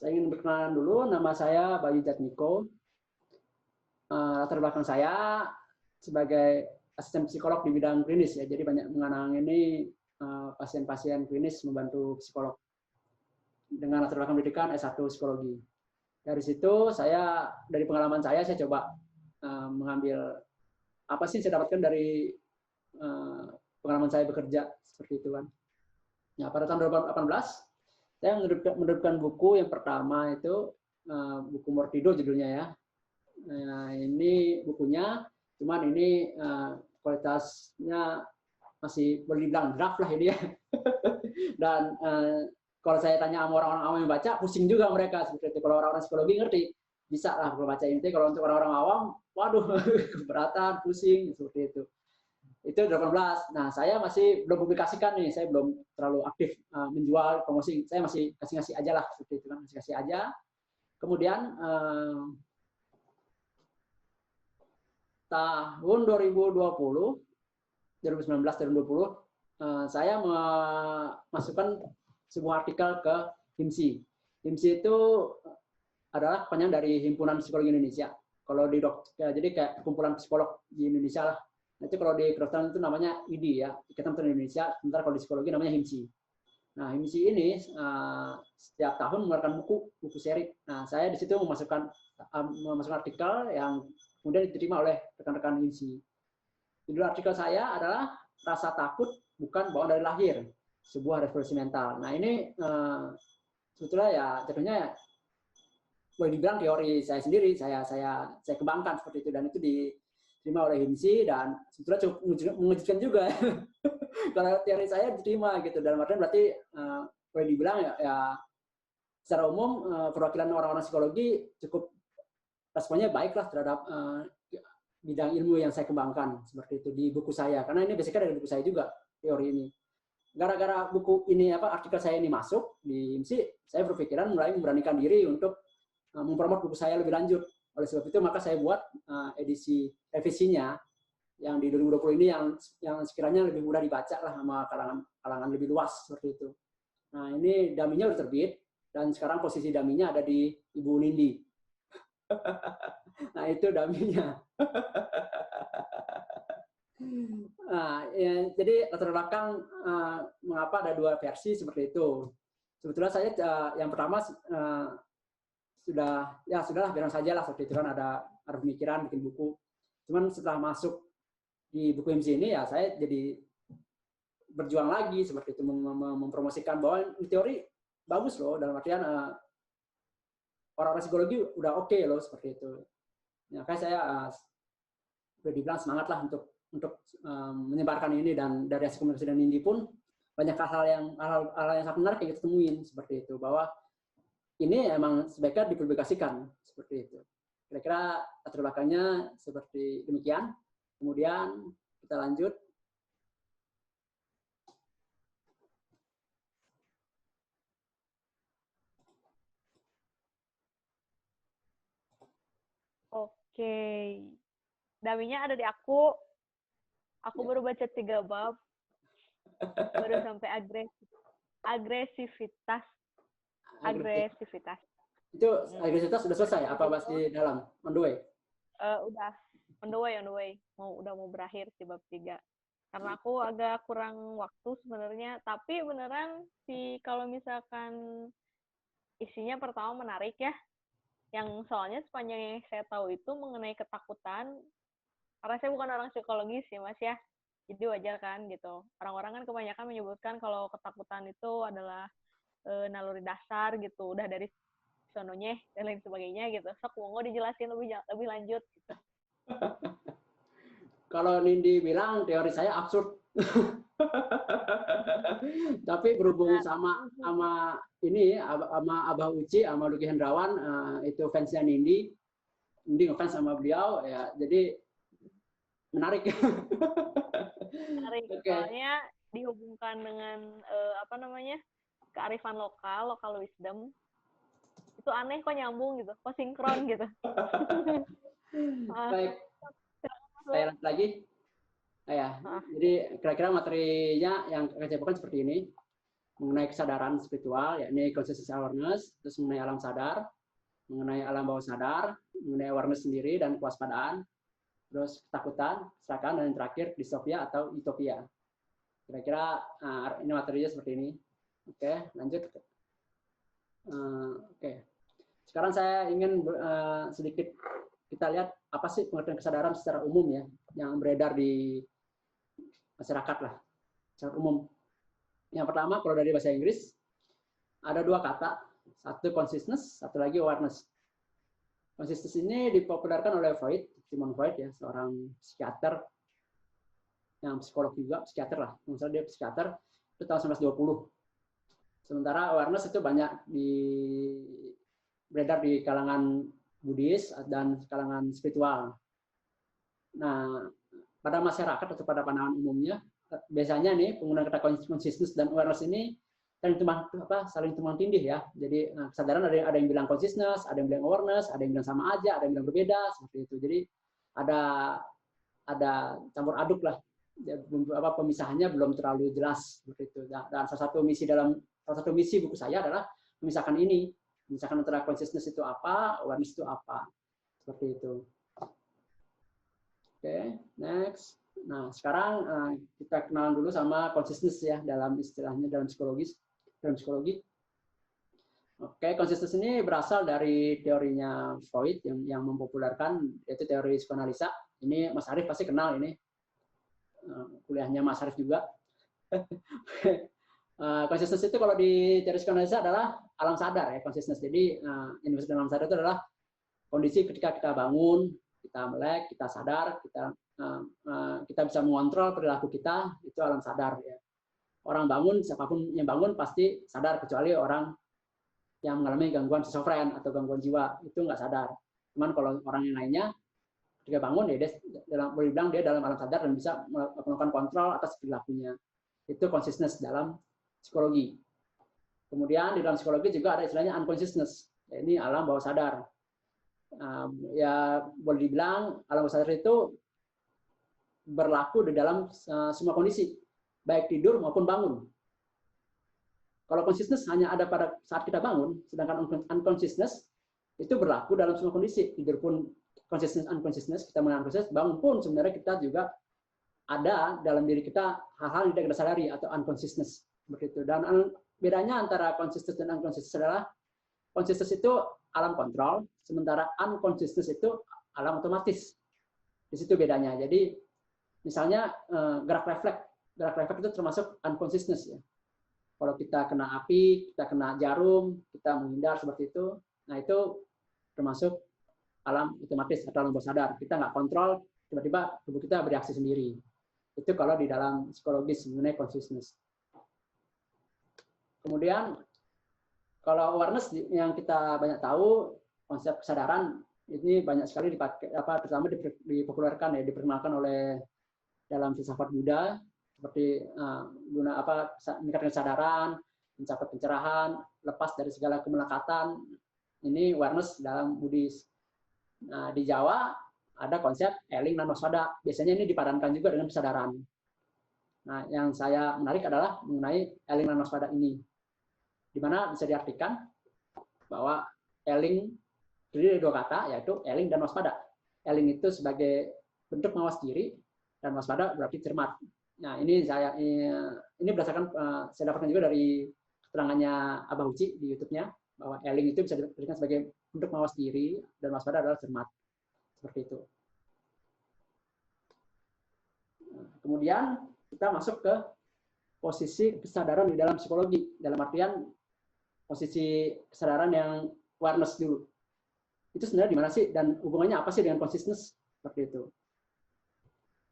saya ingin berkenalan dulu. Nama saya Bayu Jatmiko. Latar belakang saya sebagai asisten psikolog di bidang klinis ya. Jadi banyak menangani pasien-pasien klinis membantu psikolog dengan latar belakang pendidikan S1 psikologi. Dari situ saya dari pengalaman saya coba mengambil apa sih saya dapatkan dari pengalaman saya bekerja seperti itu kan. Nah, pada tahun 2018 saya menerbitkan buku yang pertama itu buku Mortido judulnya ya. Nah, ini bukunya, cuman ini kualitasnya masih boleh dibilang draft lah ini ya. Dan kalau saya tanya sama orang-orang awam yang baca, pusing juga mereka seperti itu. Kalau orang-orang psikologi ngerti, bisa lah kalau baca ini. Kalau untuk orang-orang awam, waduh, keberatan, pusing seperti itu. Itu 18. Nah, saya masih belum publikasikan nih, saya belum terlalu aktif menjual promosi. Saya masih kasih-kasih aja lah seperti itu kan, kasih-kasih aja. Kemudian tahun 2020, 2019-2020, saya memasukkan sebuah artikel ke HIMSI. HIMSI itu adalah kepanjangan dari Himpunan Psikologi Indonesia. Kalau di jadi kayak kumpulan psikolog di Indonesia lah. Nanti kalau di kedokteran itu namanya IDI ya, Ikatan Dokter Indonesia. Sementara kalau di psikologi namanya HIMSI. Nah, HIMSI ini setiap tahun mengeluarkan buku seri. Nah, saya di situ memasukkan artikel yang kemudian diterima oleh rekan-rekan HIMSI. Judul artikel saya adalah Rasa Takut Bukan Bawaan dari Lahir, sebuah revolusi mental. Nah, ini sebetulnya ya jatuhnya ya, boleh dibilang teori saya sendiri, saya kembangkan seperti itu, dan itu diterima oleh HIMSI, dan sebetulnya cukup mengejutkan juga kalau teori saya diterima gitu. Dalam artian berarti boleh dibilang ya secara umum perwakilan orang-orang psikologi cukup responnya baiklah terhadap bidang ilmu yang saya kembangkan seperti itu di buku saya, karena ini basicnya dari buku saya juga teori ini. Gara-gara buku ini artikel saya ini masuk di HIMSI, saya berpikiran mulai memberanikan diri untuk mempromot buku saya lebih lanjut. Oleh sebab itu maka saya buat edisi revisinya yang di 2020 ini yang sekiranya lebih mudah dibaca lah sama kalangan lebih luas seperti itu. Nah, ini daminya udah terbit dan sekarang posisi daminya ada di Ibu Nindi. Nah, itu daminya. Nah, ya, jadi latar belakang mengapa ada dua versi seperti itu. Sebetulnya saya yang pertama sudahlah bilang saja lah seperti itu kan, ada pemikiran bikin buku. Cuman setelah masuk di buku HIMSI ini ya saya jadi berjuang lagi seperti itu, mempromosikan bahwa ini teori bagus loh, dalam artian orang-orang psikologi udah oke loh seperti itu. Ya, kayak saya udah dibilang semangat lah untuk menyebarkan ini, dan dari hasil komunikasi dan Indi pun banyak hal yang sangat menarik yang kita temuin seperti itu, bahwa ini emang sebaiknya dipublikasikan seperti itu. Kira-kira latar belakangnya seperti demikian. Kemudian kita lanjut. Oke, daminya ada di aku. Aku baru baca 3 bab. Baru sampai agresivitas. Itu agresivitas sudah selesai? Apa masih dalam on the way? Udah on the way. Udah mau berakhir di bab 3. Karena aku agak kurang waktu sebenarnya, tapi beneran sih kalau misalkan isinya pertama menarik ya. Yang soalnya sepanjang yang saya tahu itu mengenai ketakutan, karena saya bukan orang psikologi sih Mas ya. Jadi wajar kan gitu. Orang-orang kan kebanyakan menyebutkan kalau ketakutan itu adalah naluri dasar gitu, udah dari sononya dan lain sebagainya gitu. Sok monggo dijelasin lebih lanjut gitu. Kalau Nindi bilang teori saya absurd. Tapi berhubung sama ini sama Abah Uci sama Luki Hendrawan, itu fansnya Nindi ngefans sama beliau ya, jadi menarik. Menarik. Soalnya dihubungkan dengan kearifan lokal wisdom. Itu aneh kok nyambung gitu, kok sinkron gitu. Baik, saya lanjut lagi. Ya, jadi kira-kira materinya yang saya cobakan seperti ini. mengenai kesadaran spiritual, yakni consciousness awareness, terus mengenai alam sadar, mengenai alam bawah sadar, mengenai awareness sendiri dan kewaspadaan, terus ketakutan, keserakan, dan yang terakhir dystopia atau utopia. Kira-kira ini materinya seperti ini. Oke, lanjut. Oke. Sekarang saya ingin sedikit kita lihat apa sih pengertian kesadaran secara umum ya, yang beredar di masyarakat lah, secara umum. Yang pertama, kalau dari bahasa Inggris, ada dua kata, satu consciousness, satu lagi awareness. Consciousness ini dipopulerkan oleh Freud, Sigmund Freud ya, seorang psikiater, yang psikolog juga, psikiater lah, misalnya dia psikiater, itu tahun 1920. Sementara awareness itu banyak beredar di kalangan Buddhis dan kalangan spiritual. Nah, pada masyarakat atau pada pandangan umumnya, biasanya nih penggunaan kata consciousness dan awareness ini saling tumpang tindih ya. Jadi kesadaran ada yang bilang consciousness, ada yang bilang awareness, ada yang bilang sama aja, ada yang bilang berbeda seperti itu. Jadi ada campur aduk lah. Pemisahannya belum terlalu jelas seperti itu. Dan salah satu misi buku saya adalah memisahkan ini, memisahkan antara consciousness itu apa, awareness itu apa, seperti itu. Oke, next. Nah, sekarang kita kenalan dulu sama consciousness ya, dalam istilahnya dalam psikologi. Oke, consciousness ini berasal dari teorinya Freud yang mempopulerkan, yaitu teori psikoanalisa. Ini Mas Arief pasti kenal ini. Kuliahnya Mas Arief juga. Consciousness itu kalau di teori psikoanalisa adalah alam sadar ya, consciousness. Jadi yang dimaksud alam sadar itu adalah kondisi ketika kita bangun, kita melek, kita sadar, kita bisa mengontrol perilaku kita, itu alam sadar ya. Orang bangun, siapapun yang bangun pasti sadar, kecuali orang yang mengalami gangguan schizofren atau gangguan jiwa, itu nggak sadar. Cuman kalau orang yang lainnya ketika bangun ya boleh bilang dia dalam alam sadar dan bisa melakukan kontrol atas perilakunya. Itu consciousness dalam psikologi. Kemudian di dalam psikologi juga ada istilahnya unconsciousness, ya, ini alam bawah sadar. Ya boleh dibilang alam bawah sadar itu berlaku di dalam semua kondisi, baik tidur maupun bangun. Kalau consciousness hanya ada pada saat kita bangun, sedangkan unconsciousness itu berlaku dalam semua kondisi. Tidur pun consciousness, unconsciousness, kita unconscious, bangun pun sebenarnya kita juga ada dalam diri kita hal-hal yang tidak kita sadari atau unconsciousness seperti itu. Dan bedanya antara consciousness dan unconsciousness adalah consciousness itu alam kontrol, sementara unconsciousness itu alam otomatis. Di situ bedanya. Jadi misalnya gerak refleks itu termasuk unconsciousness ya. Kalau kita kena api, kita kena jarum, kita menghindar seperti itu, nah itu termasuk alam otomatis atau alam bawah sadar. Kita nggak kontrol, tiba-tiba tubuh kita bereaksi sendiri. Itu kalau di dalam psikologis mengenai consciousness. Kemudian kalau awareness yang kita banyak tahu, konsep kesadaran ini banyak sekali dipakai, terutama dipopulerkan ya, diperkenalkan oleh dalam filsafat Buddha, seperti meningkatkan kesadaran, mencapai pencerahan, lepas dari segala kemelekatan. Ini awareness dalam Buddhis. Nah, di Jawa ada konsep eling dan waspada. Biasanya ini dipadankan juga dengan kesadaran. Nah, yang saya menarik adalah mengenai eling dan waspada ini, di mana bisa diartikan bahwa eling terdiri dari dua kata, yaitu eling dan waspada. Eling itu sebagai bentuk mawas diri, dan waspada berarti cermat. Nah, ini berdasarkan saya dapatkan juga dari keterangannya Abah Uci di YouTube-nya, bahwa eling itu bisa diberikan sebagai bentuk mawas diri dan waspada adalah cermat. Seperti itu. Kemudian kita masuk ke posisi kesadaran di dalam psikologi, dalam artian posisi kesadaran yang awareness dulu. Itu sebenarnya di mana sih dan hubungannya apa sih dengan consciousness? Seperti itu.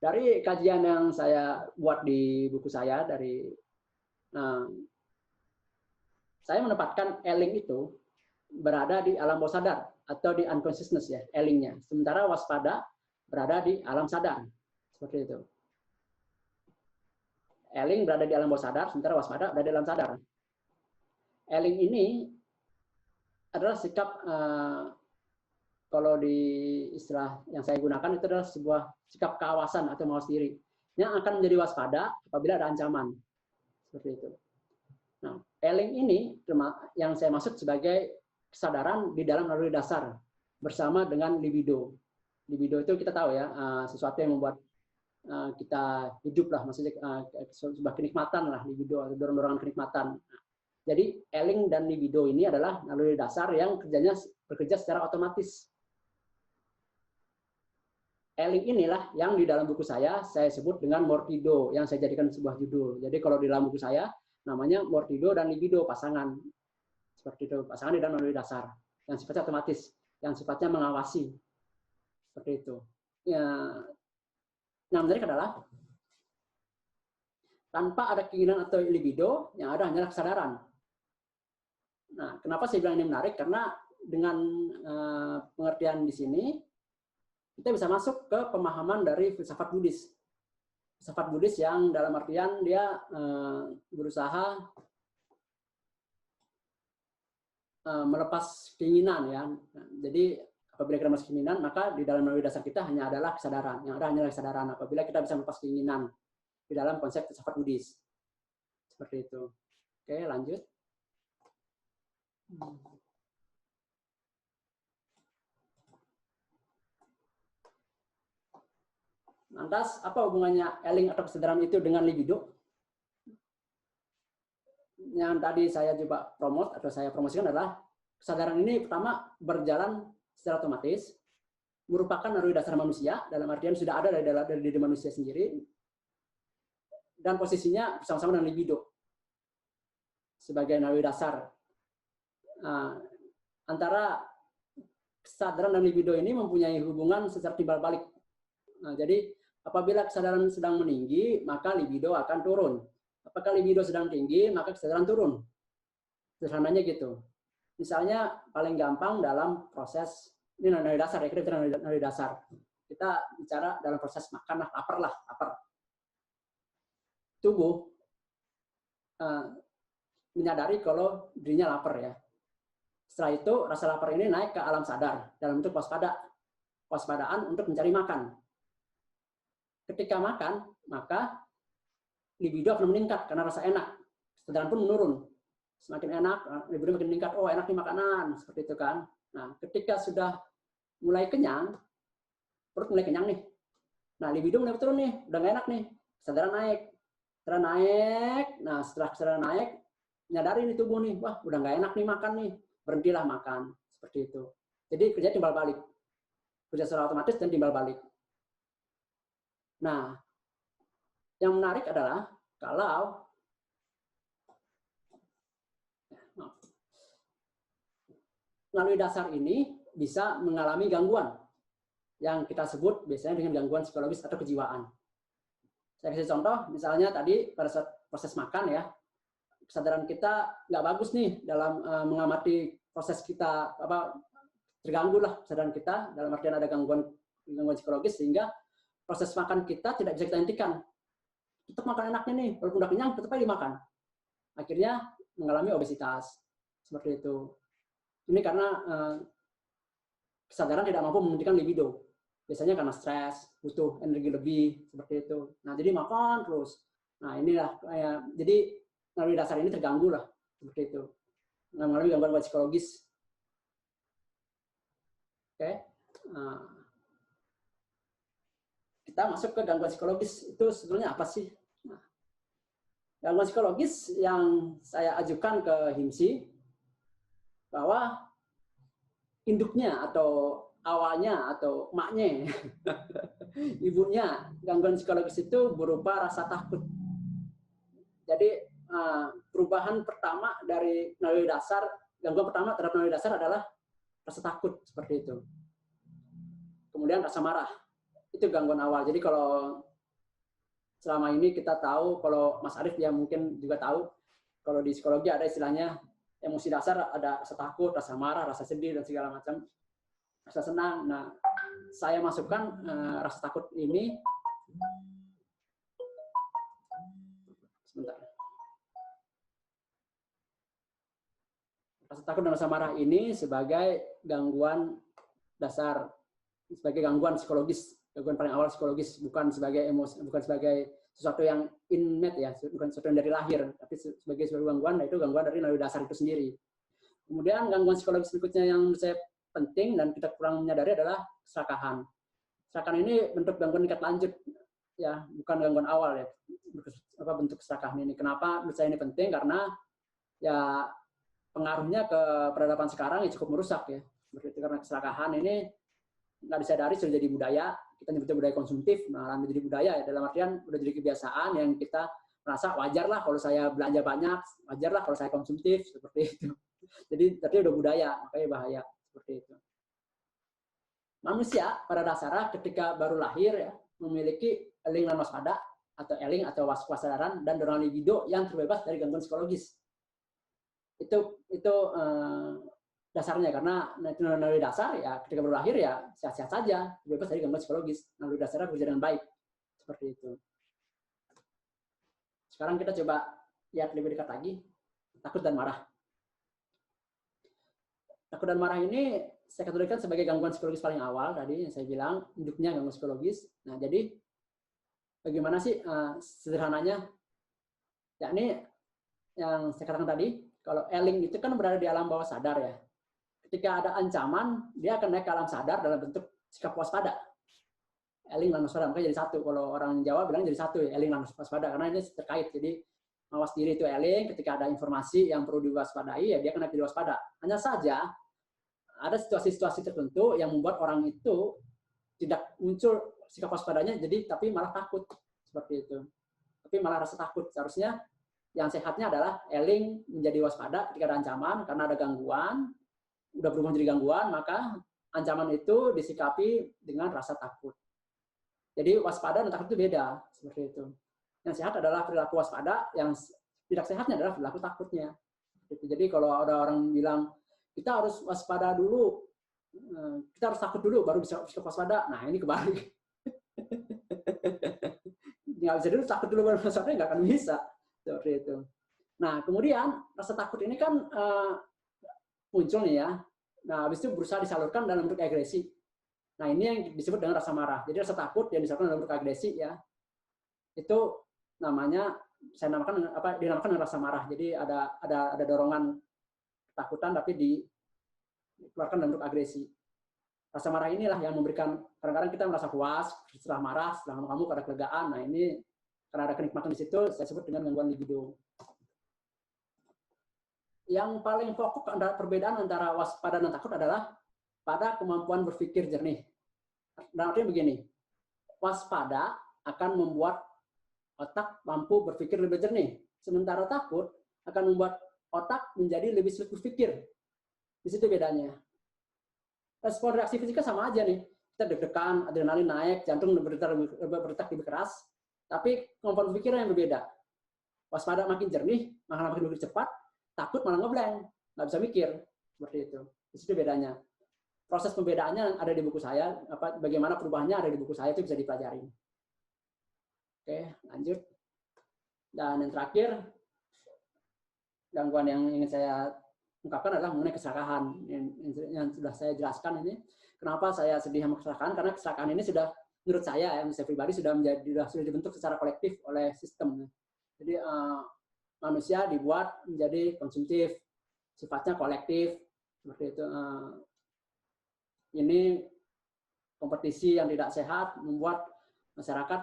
Dari kajian yang saya buat di buku saya, saya menempatkan eling itu berada di alam bawah sadar atau di unconsciousness ya, elingnya. Sementara waspada berada di alam sadar. Seperti itu. Eling berada di alam bawah sadar, sementara waspada berada di alam sadar. Eling ini adalah sikap, kalau di istilah yang saya gunakan itu adalah sebuah sikap keawasan atau mawas diri yang akan menjadi waspada apabila ada ancaman. Seperti itu. Nah, Eling ini yang saya maksud sebagai kesadaran di dalam naluri dasar bersama dengan libido. Libido itu kita tahu ya, sesuatu yang membuat kita hidup lah, maksudnya sebuah kenikmatan lah, libido atau dorongan kenikmatan. Jadi Eling dan libido ini adalah naluri dasar yang bekerja secara otomatis. Eling inilah yang di dalam buku saya sebut dengan mortido, yang saya jadikan sebuah judul. Jadi kalau di dalam buku saya namanya mortido dan libido, pasangan. Seperti itu, pasangan di dalam naluri dasar yang sifatnya otomatis, yang sifatnya mengawasi. Seperti itu. Yang menarik adalah tanpa ada keinginan atau libido, yang ada hanyalah kesadaran. Nah, kenapa saya bilang ini menarik? Karena dengan pengertian di sini, kita bisa masuk ke pemahaman dari filsafat Buddhis. Filsafat Buddhis yang dalam artian dia berusaha melepas keinginan ya. Jadi apabila kita melepas keinginan, maka di dalam naluri dasar kita hanya adalah kesadaran. Yang ada hanyalah kesadaran. Apabila kita bisa melepas keinginan di dalam konsep filsafat Buddhis. Seperti itu. Oke, lanjut. Lantas, apa hubungannya Eling atau kesadaran itu dengan libido? Yang tadi saya coba saya promosikan adalah kesadaran ini pertama berjalan secara otomatis, merupakan naluri dasar manusia, dalam artian sudah ada dari diri manusia sendiri, dan posisinya bersama-sama dengan libido sebagai naluri dasar. Antara kesadaran dan libido ini mempunyai hubungan secara timbal balik. Jadi apabila kesadaran sedang meninggi, maka libido akan turun. Apakah libido sedang tinggi, maka kesadaran turun. Sederhananya gitu. Misalnya paling gampang dalam proses, ini naluri dasar ya, kita bicara naluri dasar. Kita bicara dalam proses makan, lapar. Tubuh menyadari kalau dirinya lapar ya. Setelah itu rasa lapar ini naik ke alam sadar dalam bentuk waspadaan untuk mencari makan. Ketika makan, maka libido akan meningkat karena rasa enak. Kesadaran pun menurun. Semakin enak, libido makin meningkat. Oh, enak nih makanan, seperti itu kan. Nah, ketika sudah mulai kenyang, perut mulai kenyang nih. Nah, libido mulai turun nih, udah nggak enak nih. Kesadaran naik. Nah, setelah kesadaran naik, nyadari nih tubuh nih, wah, udah nggak enak nih makan nih. Berhentilah makan. Seperti itu. Jadi kerja timbal balik. Kerja secara otomatis dan timbal balik. Nah, yang menarik adalah kalau naluri dasar ini bisa mengalami gangguan yang kita sebut biasanya dengan gangguan psikologis atau kejiwaan. Saya kasih contoh, misalnya tadi pada saat proses makan ya, kesadaran kita nggak bagus nih dalam mengamati proses kita, terganggu lah kesadaran kita, dalam artian ada gangguan psikologis sehingga proses makan kita tidak bisa kita hentikan. Tetap makan enaknya nih, walaupun udah kenyang, tetap aja dimakan. Akhirnya mengalami obesitas. Seperti itu. Ini karena kesadaran tidak mampu menghentikan libido. Biasanya karena stres, butuh energi lebih, seperti itu. Nah, jadi makan terus. Nah, inilah, jadi naluri dasar ini terganggu lah, seperti itu. Mengalami gangguan psikologis. Oke. Kita masuk ke gangguan psikologis. Itu sebetulnya apa sih? Nah, gangguan psikologis yang saya ajukan ke HIMSI bahwa induknya atau awalnya atau emaknya, ibunya, gangguan psikologis itu berupa rasa takut. Jadi perubahan pertama dari naluri dasar, gangguan pertama terhadap naluri dasar adalah rasa takut, seperti itu. Kemudian rasa marah. Itu gangguan awal. Jadi kalau selama ini kita tahu, kalau Mas Arief ya mungkin juga tahu, kalau di psikologi ada istilahnya emosi dasar, ada rasa takut, rasa marah, rasa sedih, dan segala macam, rasa senang. Nah, saya masukkan rasa takut ini, sebentar. Rasa takut dan rasa marah ini sebagai gangguan dasar, sebagai gangguan psikologis, gangguan paling awal psikologis, bukan sebagai emosi, bukan sebagai sesuatu yang innate ya, bukan sesuatu yang dari lahir, tapi sebagai sebuah gangguan, itu gangguan dari naluri dasar itu sendiri. Kemudian gangguan psikologis berikutnya yang saya penting dan kita kurang menyadari adalah keserakahan. Keserakahan ini bentuk gangguan tingkat lanjut ya, bukan gangguan awal ya. Bentuk keserakahan ini. Kenapa menurut saya ini penting? Karena ya pengaruhnya ke peradaban sekarang ya cukup merusak ya. Berarti karena keserakahan ini nggak disadari sudah jadi budaya, kita nyebutnya budaya konsumtif, malah menjadi budaya ya, dalam artian udah jadi kebiasaan yang kita merasa wajar lah kalau saya belanja banyak, wajar lah kalau saya konsumtif, seperti itu. Jadi tapi udah budaya, makanya bahaya seperti itu. Manusia pada dasarnya ketika baru lahir ya memiliki eling dan waspada atau eling atau wasadaran dan dorongan libido yang terbebas dari gangguan psikologis. Itu dasarnya, karena naluri dasar ya ketika baru lahir ya sehat-sehat saja, bebas dari gangguan psikologis, naluri dasarnya bekerja dengan baik, seperti itu. Sekarang kita coba lihat lebih dekat lagi, takut dan marah. Takut dan marah ini saya kategorikan sebagai gangguan psikologis paling awal tadi yang saya bilang, induknya gangguan psikologis. Nah, jadi bagaimana sih sederhananya? Yakni yang saya katakan tadi, kalau eling itu kan berada di alam bawah sadar ya. Ketika ada ancaman, dia akan naik ke alam sadar dalam bentuk sikap waspada. Eling dan waspada, makanya jadi satu. Kalau orang Jawa bilang jadi satu ya, eling dan waspada, karena ini terkait. Jadi mawas diri itu eling, ketika ada informasi yang perlu diwaspadai, ya dia akan naik jadi waspada. Hanya saja, ada situasi-situasi tertentu yang membuat orang itu tidak muncul sikap waspadanya, jadi tapi malah takut. Seperti itu. Tapi malah rasa takut. Seharusnya yang sehatnya adalah eling menjadi waspada ketika ada ancaman, karena ada gangguan, udah berubah menjadi gangguan, maka ancaman itu disikapi dengan rasa takut. Jadi waspada dan takut itu beda, seperti itu. Yang sehat adalah perilaku waspada, yang tidak sehatnya adalah perilaku takutnya. Jadi kalau ada orang bilang kita harus waspada dulu, kita harus takut dulu baru bisa waspada, nah ini kebalik. Nggak bisa dulu takut dulu baru waspada, nggak akan bisa, seperti itu. Nah kemudian rasa takut ini kan muncul nih ya. Nah, habis itu berusaha disalurkan dalam bentuk agresi. Nah, ini yang disebut dengan rasa marah. Jadi rasa takut yang disalurkan dalam bentuk agresi ya. Itu namanya dinamakan dengan rasa marah. Jadi ada dorongan ketakutan tapi dikeluarkan dalam bentuk agresi. Rasa marah inilah yang memberikan, kadang-kadang kita merasa puas setelah marah, setelah kamu ada kelegaan. Nah, ini karena ada kenikmatan di situ, saya sebut dengan gangguan libido. Yang paling pokok perbedaan antara waspada dan takut adalah pada kemampuan berpikir jernih. Dan artinya begini, waspada akan membuat otak mampu berpikir lebih jernih, sementara takut akan membuat otak menjadi lebih sulit berpikir. Di situ bedanya. Respon reaksi fisika sama aja nih, kita deg-degan, adrenalin naik, jantung berdetak lebih keras, tapi kemampuan berpikirnya yang berbeda. Waspada makin jernih, makin berpikir cepat, takut malah ngeblank, nggak bisa mikir, seperti itu. Di situ bedanya. Proses pembedaannya ada di buku saya, bagaimana perubahannya ada di buku saya, itu bisa dipelajari. Oke, lanjut. Dan yang terakhir, gangguan yang ingin saya ungkapkan adalah mengenai keserakahan. Yang sudah saya jelaskan ini, kenapa saya sedih sama keserakahan, karena keserakahan ini sudah, menurut saya pribadi sudah dibentuk secara kolektif oleh sistem. Jadi manusia dibuat menjadi konsumtif, sifatnya kolektif, seperti itu. Ini kompetisi yang tidak sehat membuat masyarakat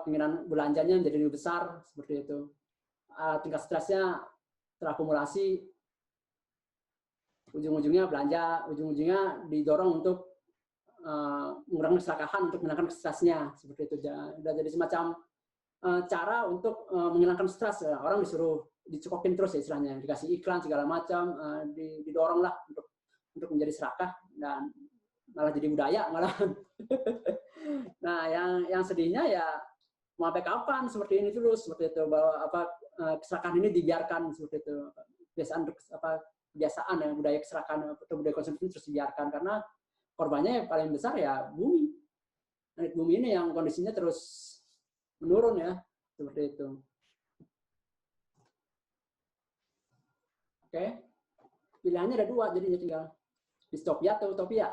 keinginan belanjanya menjadi lebih besar, seperti itu. Tingkat stresnya terakumulasi, ujung-ujungnya belanja, ujung-ujungnya didorong untuk mengurangi keserakahan untuk menghilangkan stresnya, seperti itu. Jadi semacam cara untuk menghilangkan stres. Orang disuruh dicukokin terus ya istilahnya, dikasih iklan segala macam, didorong lah untuk menjadi serakah dan malah jadi budaya malah. Nah, yang sedihnya ya mau sampai kapan seperti ini terus, seperti itu, bahwa keserakahan ini dibiarkan, seperti itu. Kebiasaan yang budaya keserakahan atau budaya konsumsi terus dibiarkan, karena korbannya yang paling besar ya bumi. Planet bumi ini yang kondisinya terus menurun ya, seperti itu. Oke, pilihannya ada dua, jadinya tinggal distopia atau utopia.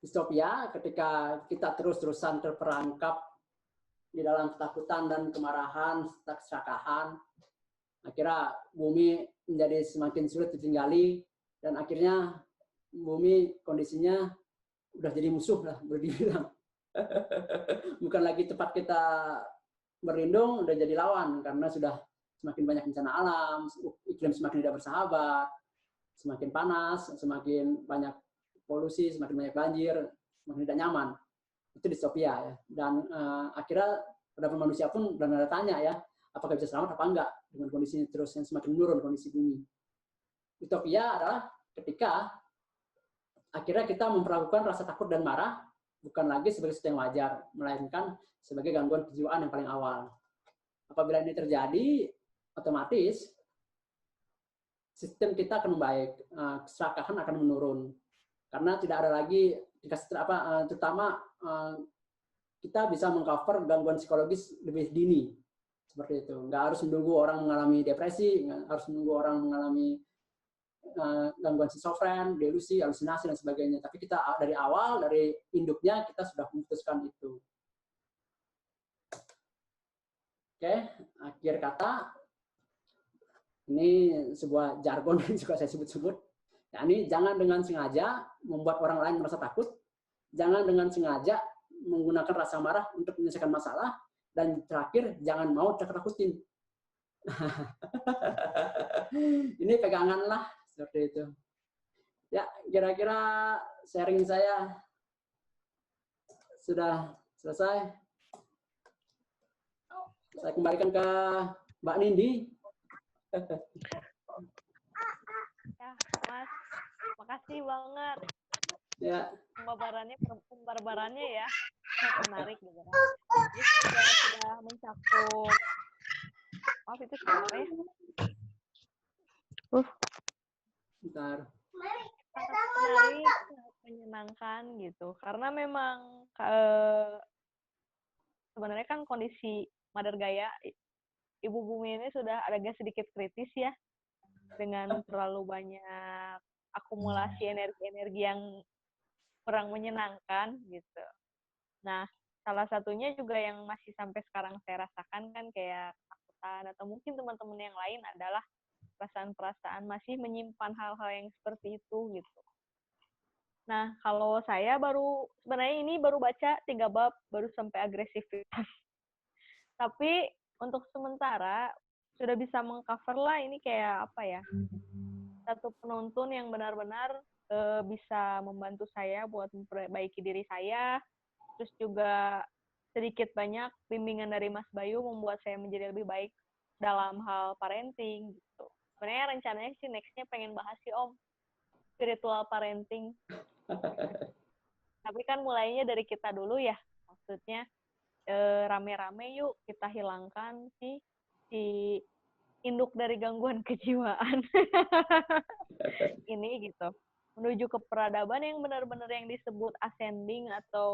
Distopia ketika kita terus-terusan terperangkap di dalam ketakutan dan kemarahan, keserakahan. Akhirnya bumi menjadi semakin sulit ditinggali, dan akhirnya bumi kondisinya udah jadi musuh lah, boleh dibilang. Bukan lagi tempat kita berlindung, udah jadi lawan, karena sudah semakin banyak bencana alam, iklim semakin tidak bersahabat, semakin panas, semakin banyak polusi, semakin banyak banjir, semakin tidak nyaman. Itu distopia ya. Dan akhirnya beberapa manusia pun benar-benar tanya ya, apakah bisa selamat apa enggak dengan kondisi terus yang semakin menurun kondisi bumi. Utopia adalah ketika akhirnya kita memperlakukan rasa takut dan marah bukan lagi sebagai sesuatu yang wajar, melainkan sebagai gangguan kejiwaan yang paling awal. Apabila ini terjadi, otomatis sistem kita akan membaik, keserakahan akan menurun, karena tidak ada lagi terutama kita bisa mengcover gangguan psikologis lebih dini seperti itu. Nggak harus menunggu orang mengalami depresi, nggak harus menunggu orang mengalami gangguan schizofren, delusi, halusinasi dan sebagainya. Tapi kita dari awal, dari induknya kita sudah memutuskan itu. Oke, akhir kata ini sebuah jargon yang juga saya sebut-sebut. Yakni jangan dengan sengaja membuat orang lain merasa takut, jangan dengan sengaja menggunakan rasa marah untuk menyelesaikan masalah, dan terakhir jangan mau takut-takutin. Ini pegangan lah seperti itu. Ya, kira-kira sharing saya sudah selesai. Saya kembalikan ke Mbak Nindi. Ya, Mas, makasih banget. Ya. Pembabarannya ya, sangat menarik gitu. Jadi sudah mencakup, maaf itu siapa ya? Bentar. Sangat menarik, sangat menyenangkan gitu. Karena memang sebenarnya kan kondisi Mother Gaia, Ibu Bumi ini sudah agak sedikit kritis ya, dengan terlalu banyak akumulasi energi-energi yang kurang menyenangkan gitu. Nah, salah satunya juga yang masih sampai sekarang saya rasakan kan kayak ketakutan atau mungkin teman-teman yang lain adalah perasaan-perasaan masih menyimpan hal-hal yang seperti itu gitu. Nah, kalau saya sebenarnya ini baru baca 3 bab, baru sampai agresivitas. Tapi untuk sementara sudah bisa mengcover lah ini kayak apa ya, satu penonton yang benar-benar bisa membantu saya buat memperbaiki diri saya, terus juga sedikit banyak bimbingan dari Mas Bayu membuat saya menjadi lebih baik dalam hal parenting gitu. Sebenarnya rencananya sih next-nya pengen bahas sih Om, spiritual parenting. Tapi kan mulainya dari kita dulu ya, maksudnya rame-rame yuk kita hilangkan si induk dari gangguan kejiwaan ini gitu, menuju ke peradaban yang benar-benar yang disebut ascending atau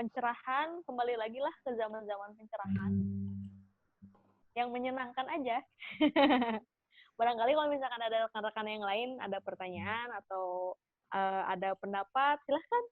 pencerahan, kembali lagi lah ke zaman-zaman pencerahan yang menyenangkan aja. Barangkali kalau misalkan ada rekan-rekan yang lain ada pertanyaan atau ada pendapat, silahkan